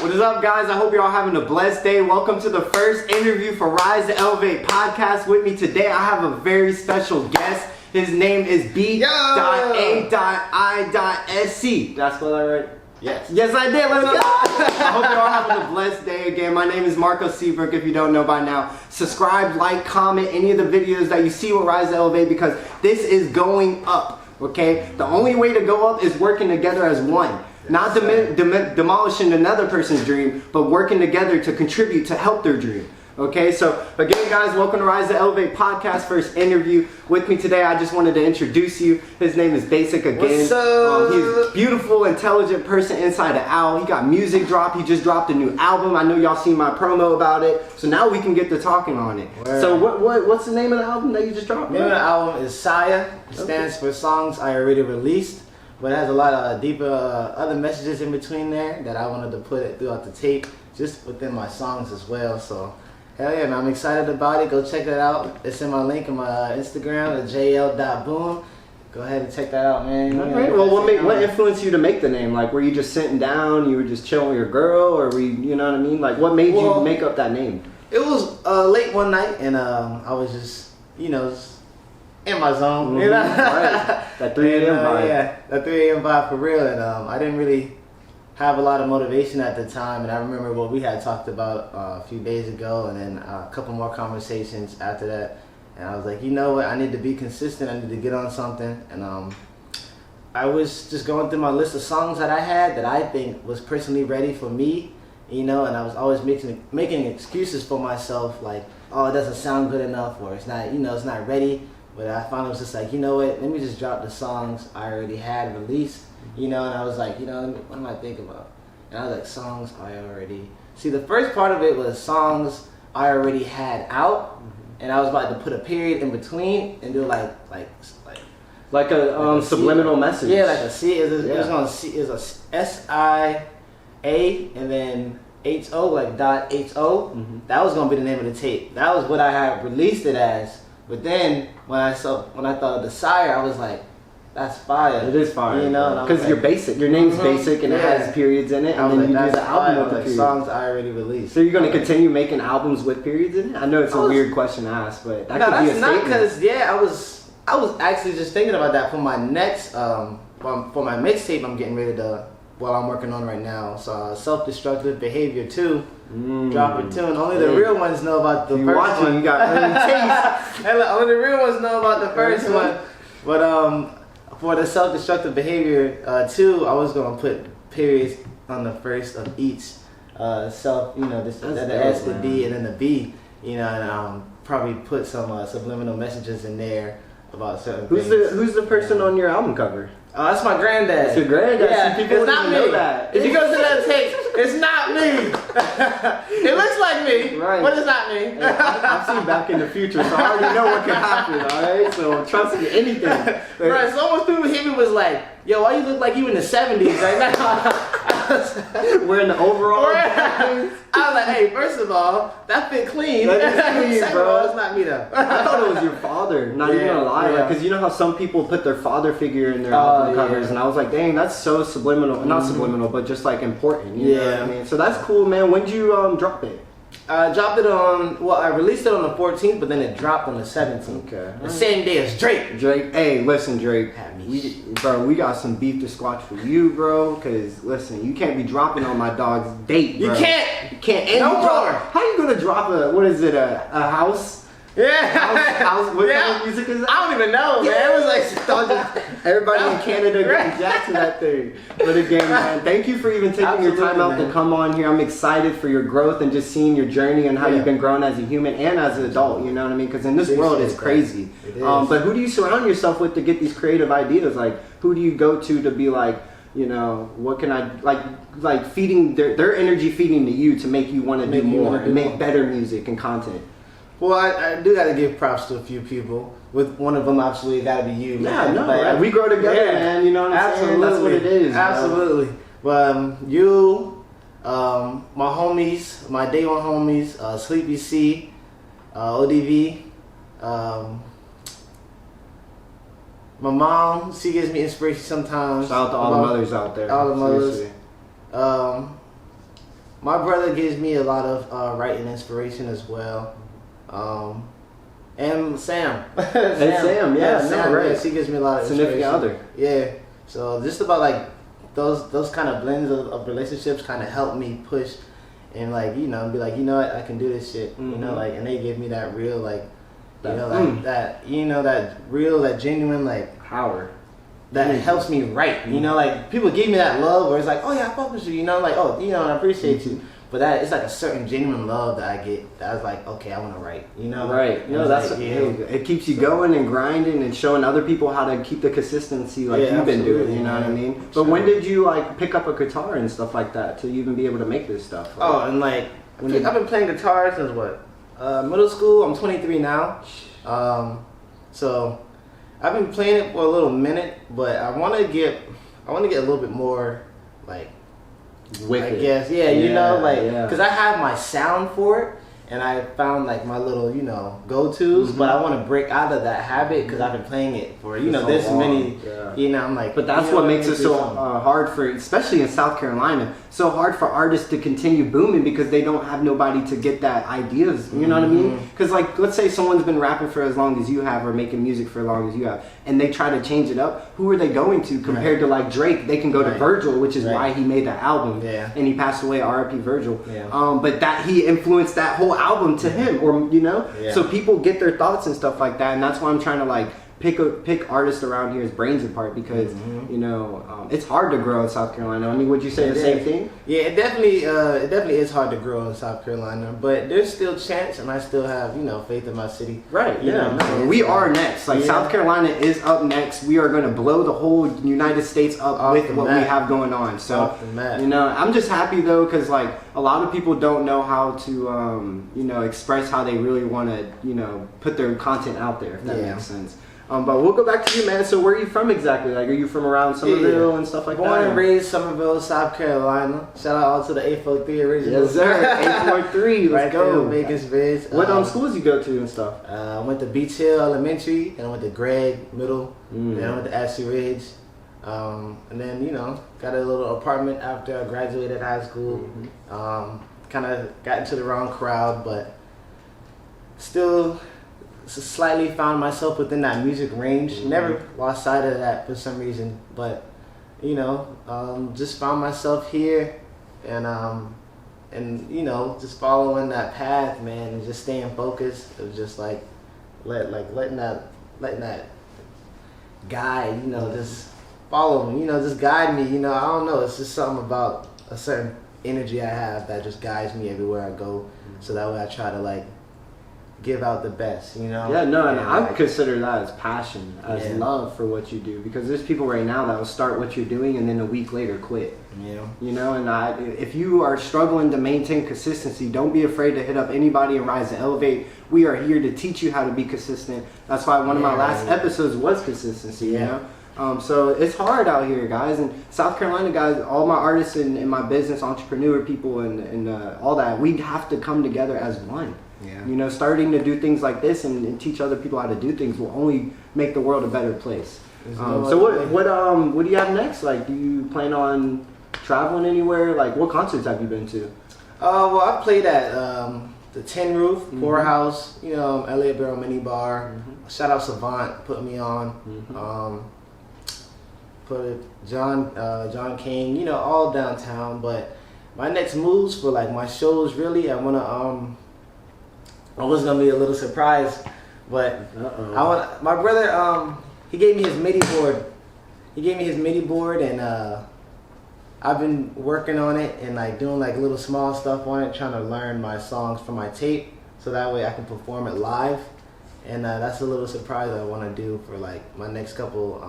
What is up, guys? I hope you're all having a blessed day. Welcome to the first interview for Rise to Elevate podcast. With me today, I have a very special guest. His name is B.A.S.I.C. Did I spell that right? Yes. Yes, I did. Let's go. I hope you're all having a blessed day again. My name is Marco Seabrook, if you don't know by now. Subscribe, like, comment any of the videos that you see with Rise to Elevate because this is going up, okay? The only way to go up is working together as one. Not demolishing another person's dream, but working together to contribute to help their dream. Okay, so again, guys, welcome to Rise to Elevate podcast, first interview. With me today, I just wanted to introduce you. His name is B.A.S.I.C again. What's up? He's a beautiful, intelligent person inside of Owl. He got music drop. He just dropped a new album. I know y'all seen my promo about it. So now we can get to talking on it. Word. So what's the name of the album that you just dropped? The name of the album is S.I.A.R. It stands for Songs I Already Released. But it has a lot of deeper other messages in between there that I wanted to put it throughout the tape, just within my songs as well. So, hell yeah, man, I'm excited about it. Go check that out. It's in my link in my Instagram at jl.boom. Go ahead and check that out, man. All right. Well, what influenced you to make the name? Like, were you just sitting down, you were just chilling with your girl, or were you know what I mean? Like, what made you make up that name? It was late one night, and I was just, in my zone, you know? Right. That 3 a.m. vibe. Yeah, that 3 a.m. vibe for real. And I didn't really have a lot of motivation at the time. And I remember what we had talked about a few days ago, and then a couple more conversations after that. And I was like, you know what? I need to be consistent. I need to get on something. And I was just going through my list of songs that I had that I think was personally ready for me, and I was always making excuses for myself, like, oh, it doesn't sound good enough, or it's not, it's not ready. But I finally was just like, you know what, let me just drop the songs I already had released, and I was like, what am I thinking about? And I was like, songs I already... See, the first part of it was songs I already had out, and I was about to put a period in between and do like a subliminal message. Yeah, like a C. It was a S.I.A. and then H.O., like .H.O. That was going to be the name of the tape. That was what I had released it as. But then when I thought of the S.I.A.R, I was like, that's fire. It is fire. Because like, you're basic. Your name's basic and it has periods in it. And then you do the album with the periods. Songs I already released. So you're going to continue making albums with periods in it? I know it's a weird question to ask, but that could be a statement. Because I was actually just thinking about that for my next for my mixtape I'm getting ready to I'm working on right now. So Self-Destructive Behavior 2. Drop it tune. Only the real ones know about the first one. You got early taste. Only the real ones know about the first one. But for the Self-Destructive Behavior 2, I was gonna put periods on the first of each the S, the D, and then the B. And probably put some subliminal messages in there about certain things. Who's the person on your album cover? That's my granddad. It's your granddad. Yeah, People it's not me. know that. If you go to that tape, it's not me. It looks like me, right, but it's not me. I've seen Back in the Future, so I already know what can happen, alright? So trust me, anything. Right, so almost people hit me was like, yo, why you look like you in the 70s right now? We're in the overall. I was like, hey, first of all, that fit clean. Second bro. Of all, it's not me though. I thought it was your father, not even gonna lie. Because you know how some people put their father figure in their album covers, and I was like, dang, that's so subliminal. Not subliminal, but just like important. You know what I mean? So that's cool, man. When did you drop it? I dropped it I released it on the 14th, but then it dropped on the 17th. Okay. The same day as Drake. Hey, listen, Drake. We got some beef to squash for you, bro. Cause listen, you can't be dropping on my dog's date, bro. You can't. And no more. How you gonna drop a house? Yeah. What kind of music is that? I don't even know, man. It was like everybody in Canada getting jacked to that thing. But again, man, thank you for even taking your time out to come on here. I'm excited for your growth and just seeing your journey and how you've been growing as a human and as an adult. You know what I mean? Because in this world, it's crazy. It is. But who do you surround yourself with to get these creative ideas? Like, who do you go to be like, what can I like feeding their energy feeding to you to make you want to do more and make better music and content? Well, I do got to give props to a few people. With one of them, absolutely got to be you. Man. Yeah, no, right? We grow together, man. You know what I'm saying? That's what it is. Absolutely. But you, my homies, my day one homies, Sleepy C, ODV, my mom, she gives me inspiration sometimes. Shout out to all the mothers out there. All the mothers. My brother gives me a lot of writing inspiration as well. And Sam. Sam, yeah, Sam, right. yeah, she gives me a lot of Significant inspiration. other. Yeah. So just about like those kind of blends of relationships kind of help me push and like, you know, be like, you know what, I can do this shit. You know, like, and they give me that real like, you know, like that, you know, that real, that genuine like power. That helps me write. You know, like people give me that love where it's like, oh yeah, I fuck with you. You know, like, oh, you know, I appreciate you. But that it's like a certain genuine love that I get. That I was like, okay, I want to write. You know, right? No, that's like, it keeps you going and grinding and showing other people how to keep the consistency like you've been doing. You know what I mean? But when did you like pick up a guitar and stuff like that to even be able to make this stuff? Like, oh, and like I've been playing guitar since what? Middle school. I'm 23 now. So I've been playing it for a little minute, but I want to get a little bit more like. With I guess, yeah, you know, like, because I have my sound for it, and I found like my little, you know, go-tos, but I want to break out of that habit because I've been playing it for, you know, this many, you know, I'm like. But that's what makes it so hard for, especially in South Carolina, so hard for artists to continue booming because they don't have nobody to get that ideas, you know what I mean? Because like, let's say someone's been rapping for as long as you have or making music for as long as you have, and they try to change it up, who are they going to compared to like Drake? They can go to Virgil, which is why he made that album, and he passed away, R.I.P. Virgil. But that he influenced that whole album to him, or you know, so people get their thoughts and stuff like that, and that's why I'm trying to like pick artists around here's brains apart because you know it's hard to grow in South Carolina. I mean, would you say the same thing? Yeah, it definitely is hard to grow in South Carolina, but there's still chance, and I still have, you know, faith in my city. Right. You know, so we are next. Like South Carolina is up next. We are going to blow the whole United States up with what we have going on. So you know, I'm just happy though because like a lot of people don't know how to you know, express how they really want to, you know, put their content out there, if that makes sense. But we'll go back to you, man. So where are you from exactly? Like, are you from around Somerville and stuff like that? Born and raised Somerville, South Carolina. Shout out all to the 843 original. Yes, sir. 843. Let's go. Vegas Viz. What schools you go to and stuff? I went to Beach Hill Elementary, and I went to Gregg Middle, then I went to Ashley Ridge. And then, you know, got a little apartment after I graduated high school. Kind of got into the wrong crowd, but still slightly found myself within that music range. Never lost sight of that for some reason, but you know, just found myself here, and you know, just following that path, man, and just staying focused. It was just like letting that guide, you know, just follow me, you know, just guide me. You know, I don't know. It's just something about a certain energy I have that just guides me everywhere I go. So that way I try to like give out the best, you know? Yeah, no, and I consider that as passion, as love for what you do, because there's people right now that will start what you're doing and then a week later quit. You know, and if you are struggling to maintain consistency, don't be afraid to hit up anybody in Rise to Elevate. We are here to teach you how to be consistent. That's why one of my last episodes was consistency, you know? So it's hard out here, guys. And South Carolina guys, all my artists in my business, entrepreneur people and all that, we have to come together as one. You know, starting to do things like this and teach other people how to do things will only make the world a better place. So what do you have next? Like, do you plan on traveling anywhere? Like, what concerts have you been to? Well, I played at the Tin Roof, Poorhouse, you know, Elliott Barrel Mini Bar. Shout out Savant, put me on. Put John King, you know, all downtown. But my next moves for like my shows, really, I was gonna be a little surprised, but my brother, he gave me his MIDI board. And I've been working on it and like doing like little small stuff on it, trying to learn my songs from my tape, so that way I can perform it live. And that's a little surprise I want to do for like my next couple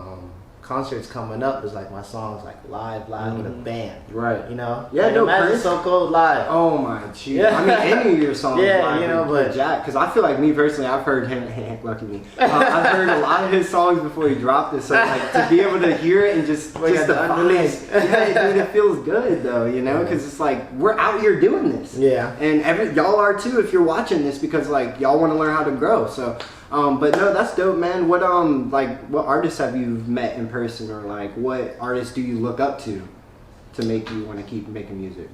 concerts coming up. Is like my songs like live with a band, right? You know, yeah, like, no, imagine So Cold live. Oh my gee, I mean any of your songs, live, you know, but Jack, because I feel like me personally, I've heard him. Lucky me, I've heard a lot of his songs before he dropped it. So like to be able to hear it and just the vibes, dude, it feels good though, you know, because it's like we're out here doing this, and y'all are too if you're watching this because like y'all want to learn how to grow. So. But no, that's dope, man. What what artists have you met in person, or like what artists do you look up to make you want to keep making music?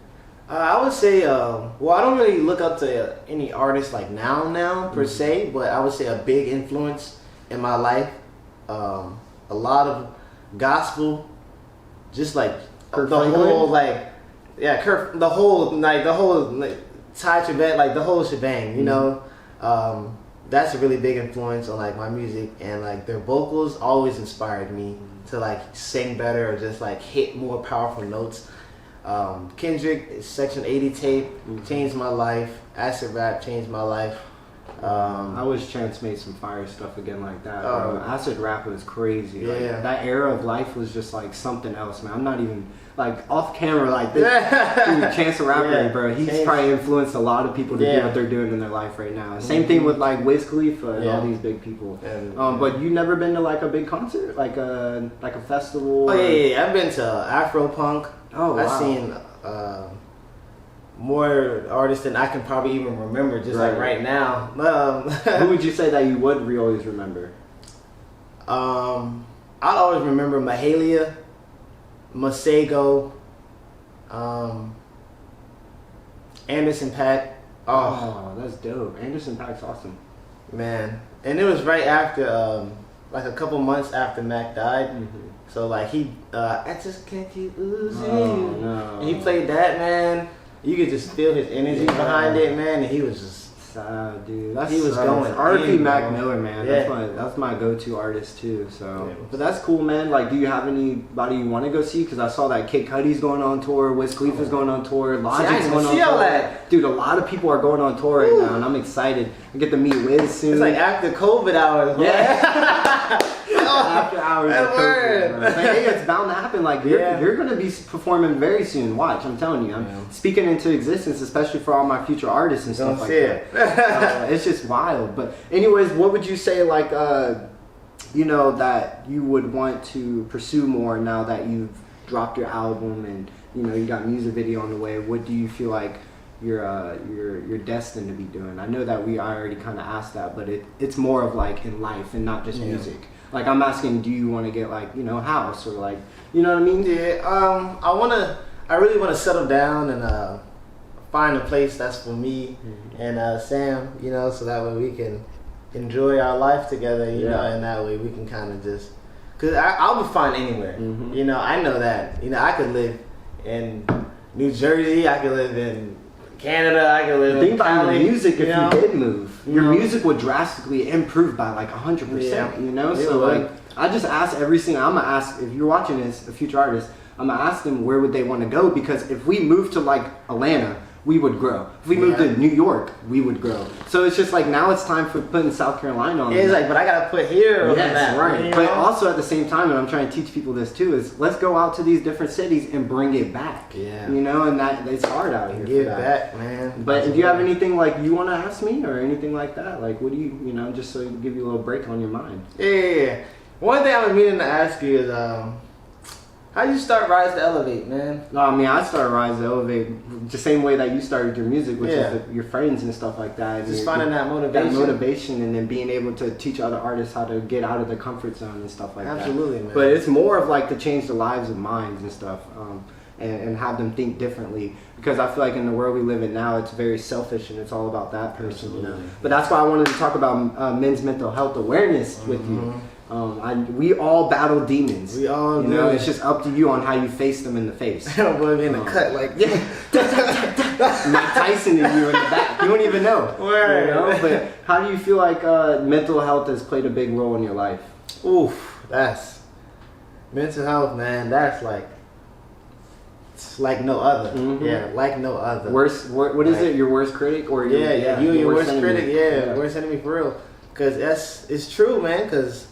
I would say, well, I don't really look up to any artists like now per se, but I would say a big influence in my life. A lot of gospel, just like Kirk the Franklin? whole like, yeah, Kirk, the whole like Ty Trivet, like the whole shebang, you know. That's a really big influence on like my music, and like their vocals always inspired me to like sing better or just like hit more powerful notes. Kendrick, Section 80 tape changed my life. Acid rap changed my life. I wish Chance made some fire stuff again like that. Bro. Acid rap was crazy. Yeah. Like, that era of life was just like something else, man. I'm not even like off camera like this. Dude, Chance the Rapper, Yeah. bro. He's Chance. probably influenced a lot of people to do Yeah. what they're doing in their life right now. Same thing with like Wiz Khalifa and Yeah. all these big people. And, But you never been to like a big concert, like a festival? Oh yeah. I've been to Afro Punk. Oh, wow. I've seen more artists than I can probably even remember, just like right now. Who would you say that you would always remember? I'd always remember Mahalia, Masego, Anderson .Paak. Oh, that's dope. Anderson .Paak's awesome. Man, and it was right after, like a couple months after Mac died. So like I just can't keep losing you. No. And he played that, man. You could just feel his energy behind it, man. And he was just sad, dude. He was going R.I.P. in, Mac bro. Miller, man. Yeah. That's my go-to artist too. So, Yeah. but that's cool, man. Like, do you have anybody you want to go see? Because I saw that Kid Cudi's going on tour, Wiz Khalifa's going on tour, Logic's didn't going on see all tour. that. Dude, a lot of people are going on tour right now, and I'm excited. I get to meet Wiz soon. It's like after COVID hours, man. Yeah. After hours of That COVID, word. bro. But hey, it's bound to happen. Like you're gonna be performing very soon. Watch, I'm telling you. I'm speaking into existence, especially for all my future artists and stuff like that. It's just wild. But anyways, what would you say, like, you know, that you would want to pursue more now that you've dropped your album and you know you got music video on the way? What do you feel like you're destined to be doing? I know that I already kind of asked that, but it's more of like in life and not just music. Like I'm asking, do you want to get like, you know, house or like, you know what I mean? Yeah, I really want to settle down and find a place that's for me and Sam, you know, so that way we can enjoy our life together, you know, and that way we can kind of just, cause I'll be fine anywhere, you know, I know that, you know, I could live in New Jersey, I could live in Canada, I could live Think in about Cali, your music if know? you did move. Your music would drastically improve by like 100%, you know? So like, I just ask I'm gonna ask, if you're watching this, a future artist, I'm gonna ask them where would they want to go, because if we move to like Atlanta, we would grow. If we moved to New York, we would grow. So it's just like now it's time for putting South Carolina on. It's like, but I gotta put here on that. Right. You But know? also at the same time, and I'm trying to teach people this too, is let's go out to these different cities and bring it back. Yeah. You know, and that it's hard out here. Give for that. back, man. But do you have anything like you want to ask me or anything like that? Like, what do you know, just so to give you a little break on your mind? Yeah. One thing I was meaning to ask you is, how you start Rise to Elevate, man? No, I mean, I started Rise to Elevate the same way that you started your music, which is your friends and stuff like that. Just finding that motivation. That motivation, and then being able to teach other artists how to get out of their comfort zone and stuff like that. Absolutely, man. But it's more of like to change the lives of minds and stuff, and have them think differently. Because I feel like in the world we live in now, it's very selfish and it's all about that person. You know? But that's why I wanted to talk about men's mental health awareness with you. We all battle demons. We all you know. It's just up to you on how you face them in the face. Boy, in the cut like Mike Tyson and you in the back. You don't even know. Word. You know? But how do you feel like mental health has played a big role in your life? Oof, that's mental health, man. That's like, it's like no other. Yeah, like no other. Worst. What is it? Your worst critic or your, your worst enemy? critic. Yeah, worst enemy for real. Cause it's true, man. Cause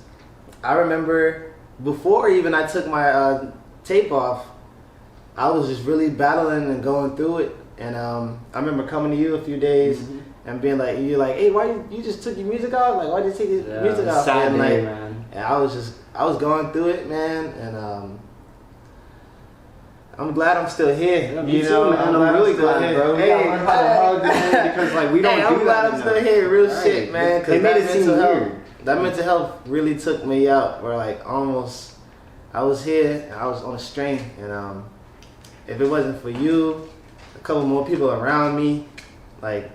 I remember before even I took my tape off, I was just really battling and going through it. And I remember coming to you a few days and being like, you're like, hey, why you just took your music off? Like, why did you take your music off? Sad and day, like, man. And I was going through it, man. And I'm glad I'm still here. Yeah, me too, man. I'm really glad, bro. Hey, because like we don't I'm do glad that I'm still here. Real shit, man. They made it seem weird. That mental health really took me out. Where like almost, I was here and I was on a string, and if it wasn't for you, couple more people around me. Like,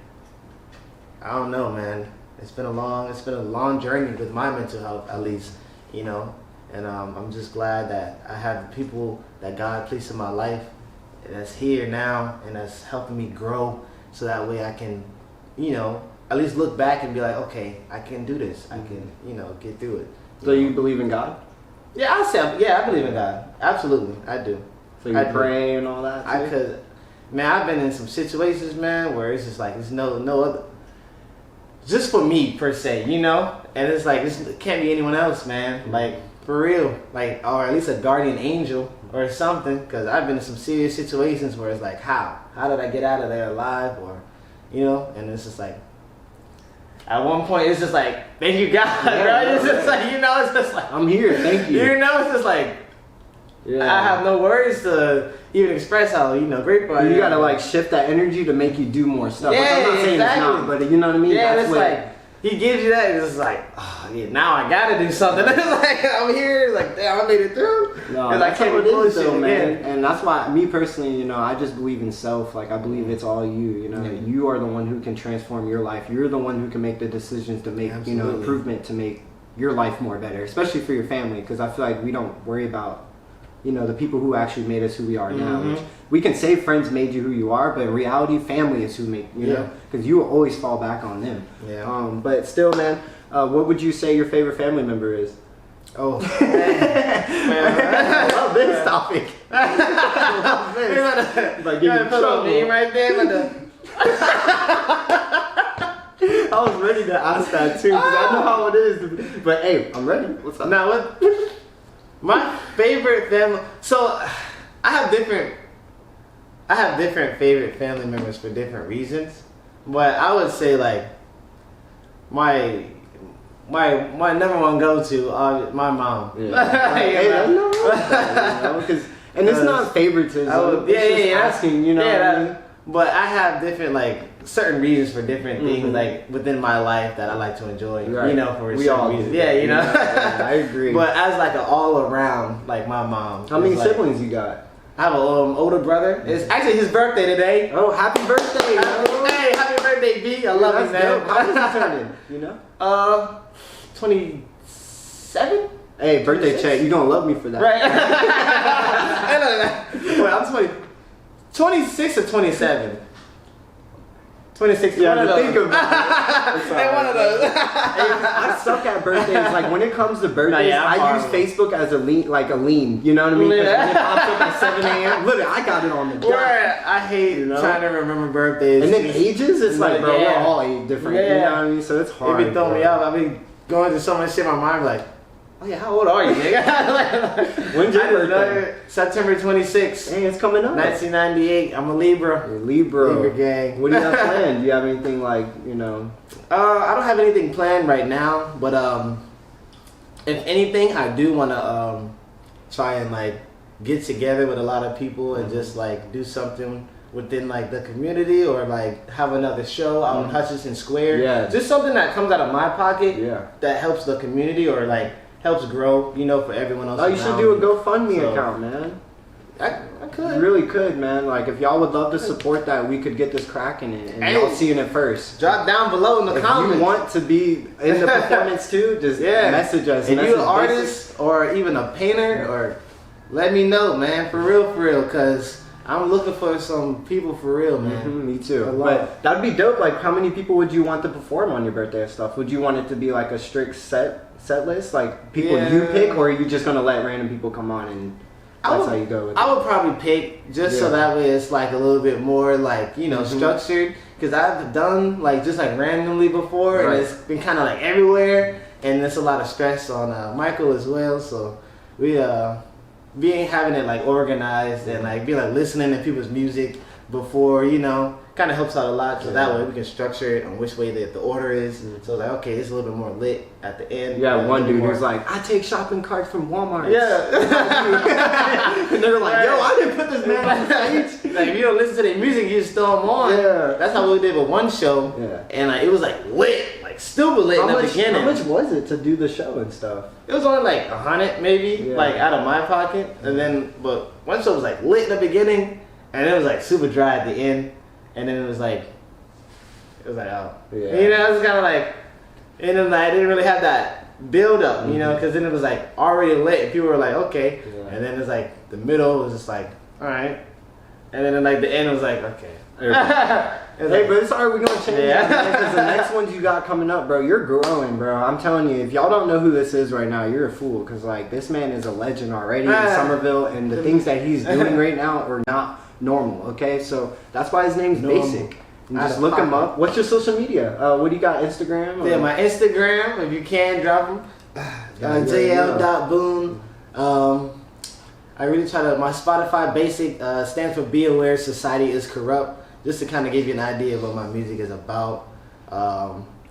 I don't know, man. It's been a long journey with my mental health, at least, you know. And I'm just glad that I have the people that God placed in my life that's here now and that's helping me grow, so that way I can, you know, at least look back and be like, okay, I can do this. I can, you know, get through it. So you believe in God? Yeah, I believe in God. Absolutely, I do. So you pray and all that too? Man, I've been in some situations, man, where it's just like, there's no other, just for me per se, you know? And it's like, this can't be anyone else, man. Like, for real. Like, or at least a guardian angel or something. Because I've been in some serious situations where it's like, how did I get out of there alive? Or, you know? And it's just like, at one point, it's just like, thank you, God, right? It's just like, you know, it's just like, I'm here, thank you. You know, it's just like, I have no words to even express how, you know, grateful I am. You gotta like shift that energy to make you do more stuff. Yeah, like, I'm not saying exactly. it's not, but you know what I mean? Yeah, That's it's like, he gives you that, and it's like, oh, yeah, now I gotta do something. It's like, I'm here, like, damn, I made it through. No, and that's I can't how it is though, man. again. And that's why, me personally, you know, I just believe in self. Like, I believe it's all you know. Yeah. You are the one who can transform your life. You're the one who can make the decisions to make, you know, improvement to make your life more better, especially for your family. Because I feel like we don't worry about, you know, the people who actually made us who we are now. Which we can say friends made you who you are, but in reality, family is who make you know, because you will always fall back on them. Yeah. But still, man, what would you say your favorite family member is? Oh, man. I love this topic. I love this. Like, give you trouble. Me right there with the... I was ready to ask that too, because I know how it is. But hey, I'm ready. What's up? Now, what? My favorite family. So, I have different favorite family members for different reasons. But I would say like my number one go-to, my mom. Yeah. Like, hey, that's no wrong with that, you know, 'cause- and it's not favoritism. It's just asking, you know. What I mean? But I have different like certain reasons for different things like within my life that I like to enjoy. Right. You know, for We certain all reasons. do. Yeah, you know. Yeah, I agree. But as like an all around, like my mom. How many is, like, siblings you got? I have an older brother. It's actually his birthday today. Oh, happy birthday! Hey, happy birthday, B! I love you, man. Dope. How is he turning? You know? 27. Hey, birthday 26? check. You gonna love me for that, Right. Wait, I'm 26 or 27. 26. Yeah, one of to those. think about it. Hey, one of those. Hey, I suck at birthdays. Like when it comes to birthdays, I use Facebook as a lean. You know what I mean? 'Cause when it pops up at 7 a.m. Literally, I got it on the dot. I hate trying to remember birthdays. And then ages, it's like, bro, we're all different. Yeah. You know what I mean? So it's hard. It be throwing me off. I be going through so much shit in my mind, like, oh yeah, how old are you, nigga? When's your birthday? September 26th. Hey, it's coming up. 1998. I'm a Libra. You're Libra. Libra gang. What do you have planned? Do you have anything like, you know? I don't have anything planned right now, but if anything, I do want to try and like get together with a lot of people and just like do something within like the community or like have another show out in Hutchinson Square. Yeah. Just something that comes out of my pocket. Yeah. That helps the community or like helps grow, you know, for everyone else. Oh, you should do a GoFundMe So, account, man. I could. You really could, man. Like, if y'all would love to support that, we could get this cracking and Hey. y'all seeing it first. Drop down below in the If comments. you want to be in the performance too, just message us. If message you're an artist or even a painter, or let me know, man, for real, cause I'm looking for some people for real, man. Me too. A lot. But that'd be dope. Like, how many people would you want to perform on your birthday and stuff? Would you want it to be like a strict set list, like people you pick, or are you just gonna let random people come on and that's how you go with it? I would probably pick just so that way it's like a little bit more like, you know, structured. Cause I've done like just like randomly before, and it's been kind of like everywhere, and there's a lot of stress on Michael as well. So we having it like organized and like be like listening to people's music before, you know, kind of helps out a lot. So that way we can structure it on which way the order is. So like, okay, it's a little bit more lit at the end. Yeah, one dude who's like, I take shopping carts from Walmart. Yeah. And they were like, yo, I didn't put this man on stage. Like, if you don't listen to their music, you just throw them on. Yeah. That's how we did with one show. Yeah. And like, it was like lit, like stupid lit in the beginning. How much was it to do the show and stuff? It was only like $100 maybe, like out of my pocket. And then, but one show was like lit in the beginning. and it was like super dry at the end, and then it was like oh, Yeah. you know, it was kind of like, and then I didn't really have that build up, you know, because then it was like already lit, and people were like, okay, and then it's like the middle was just like, all right, and then like the end was like, okay. Hey, but it's alright, we're gonna change that, because the next ones you got coming up, bro, you're growing, bro. I'm telling you, if y'all don't know who this is right now, you're a fool, because like this man is a legend already in Somerville, and the things that he's doing right now are not normal. Okay, so that's why his name's Basic. And just look him up. What's your social media? What do you got? Instagram? Yeah, my Instagram, if you can drop them. JL.Boone. I really try to. My Spotify Basic stands for Be Aware Society is Corrupt. Just to kind of give you an idea of what my music is about.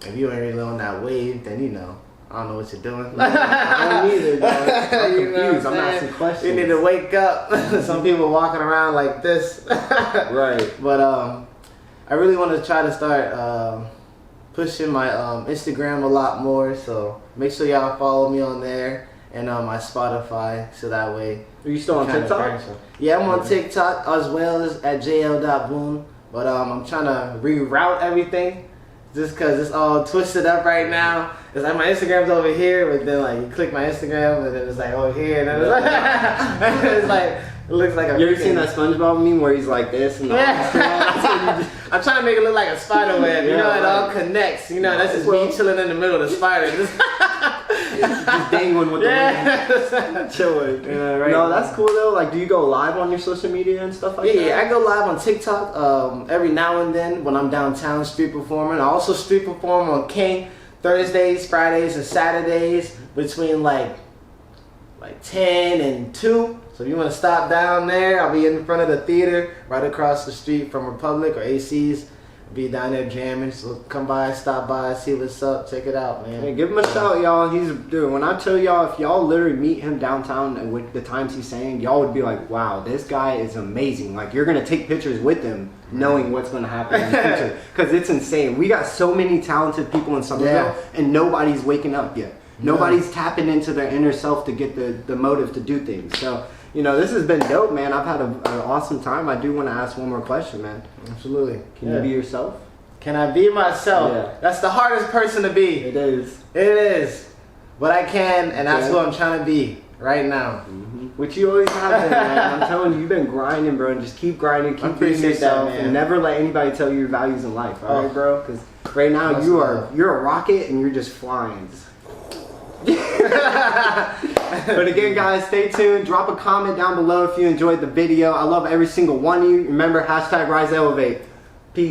If you ain't really on that wave, then you know, I don't know what you're doing. I don't either, bro. I'm confused. I'm asking questions. You need to wake up. Some people walking around like this. Right. But I really want to try to start pushing my Instagram a lot more. So make sure y'all follow me on there and my Spotify, so that way. Are you still on TikTok? Yeah, I'm on TikTok as well as at JL.Boone. But I'm trying to reroute everything, just because it's all twisted up right now. It's like my Instagram's over here, but then like you click my Instagram and then it's like over here, and then it's like, it's like it looks like a. You ever seen that SpongeBob meme where he's like this and I'm trying to make it look like a spider web. You know, it all connects. You know, that's just me chilling in the middle of the spider. Just dangling with the wind. Chilling. Yeah, right. No, that's cool though. Like, do you go live on your social media and stuff like that? Yeah, I go live on TikTok every now and then when I'm downtown street performing. I also street perform on King Thursdays, Fridays, and Saturdays between like 10 and 2. So if you want to stop down there, I'll be in front of the theater right across the street from Republic or AC's. Be down there jamming, so come by, stop by, see what's up, check it out, man. Hey, give him a shout, y'all. He's dude. When I tell y'all, if y'all literally meet him downtown and with the times he's saying, y'all would be like, "Wow, this guy is amazing!" Like you're gonna take pictures with him, knowing what's gonna happen in the future, because it's insane. We got so many talented people in Somerville, and nobody's waking up yet. Nobody's tapping into their inner self to get the motive to do things. So. You know, this has been dope, man. I've had an awesome time. I do want to ask one more question, man. Absolutely. Can you be yourself? Can I be myself? Yeah. That's the hardest person to be. It is. It is. But I can, and that's who I'm trying to be right now. Which you always have been, man. I'm telling you, you've been grinding, bro. And just keep grinding, keep being yourself, and never let anybody tell you your values in life, all right, bro? Because right now you're a rocket and you're just flying. But again, guys, stay tuned. Drop a comment down below if you enjoyed the video. I love every single one of you. Remember, #RiseElevate.